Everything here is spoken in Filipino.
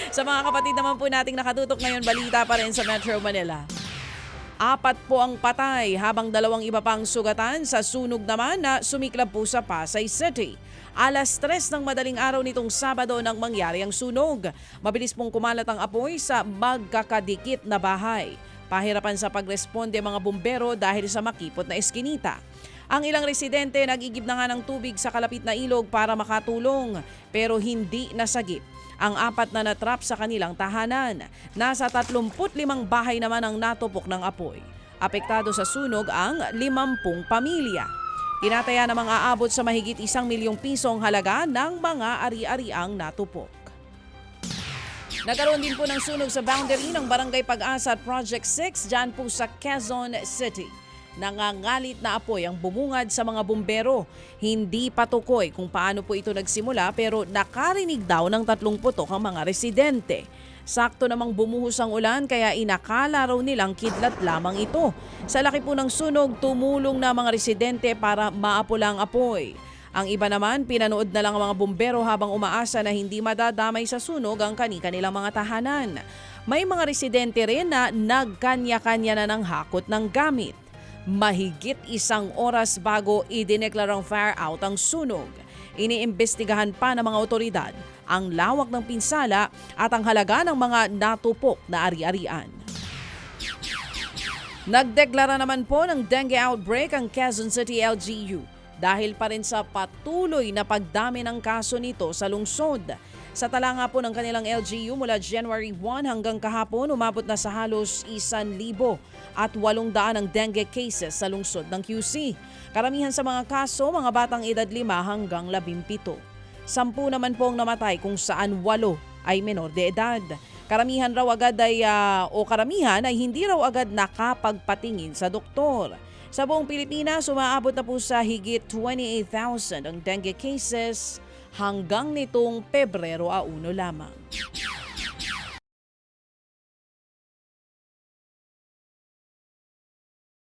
Sa mga kapatid naman po nating nakatutok ngayon, balita pa rin sa Metro Manila. 4 po ang patay habang 2 iba pang sugatan sa sunog naman na sumiklab po sa Pasay City. 3:00 ng madaling araw nitong Sabado nang mangyari ang sunog. Mabilis pong kumalat ang apoy sa magkakadikit na bahay. Pahirapan sa pagresponde mga bumbero dahil sa makipot na eskinita. Ang ilang residente nag-igib na nga ng tubig sa kalapit na ilog para makatulong pero hindi nasagip ang 4 na natrap sa kanilang tahanan. Nasa 35 bahay naman ang natupok ng apoy. Apektado sa sunog ang 50 pamilya. Tinataya namang aabot sa mahigit 1 milyong pisong halaga ng mga ari-ariang natupok. Nagkaroon din po ng sunog sa boundary ng Barangay Pag-asa at Project 6 dyan po sa Quezon City. Nangangalit na apoy ang bumungad sa mga bumbero. Hindi patukoy kung paano po ito nagsimula pero nakarinig daw ng 3 putok ang mga residente. Sakto namang bumuhos ang ulan kaya inakala raw nilang kidlat lamang ito. Sa laki po ng sunog, tumulong na mga residente para maapula ang apoy. Ang iba naman, pinanood na lang ang mga bumbero habang umaasa na hindi madadamay sa sunog ang kani-kanilang mga tahanan. May mga residente rin na nagkanya-kanya na ng hakot ng gamit. Mahigit 1 oras bago idineklarang fire out ang sunog. Iniimbestigahan pa ng mga otoridad ang lawak ng pinsala at ang halaga ng mga natupok na ari-arian. Nagdeklara naman po ng dengue outbreak ang Quezon City LGU dahil pa rin sa patuloy na pagdami ng kaso nito sa lungsod. Sa tala nga po ng kanilang LGU mula January 1 hanggang kahapon, umabot na sa halos 1,800 ang dengue cases sa lungsod ng QC. Karamihan sa mga kaso, mga batang edad 5 hanggang 17. 10 naman po ang namatay kung saan 8 ay menor de edad. Karamihan ay hindi raw agad nakapagpatingin sa doktor. Sa buong Pilipinas, umaabot na po sa higit 28,000 ang dengue cases hanggang nitong Pebrero 1 lamang.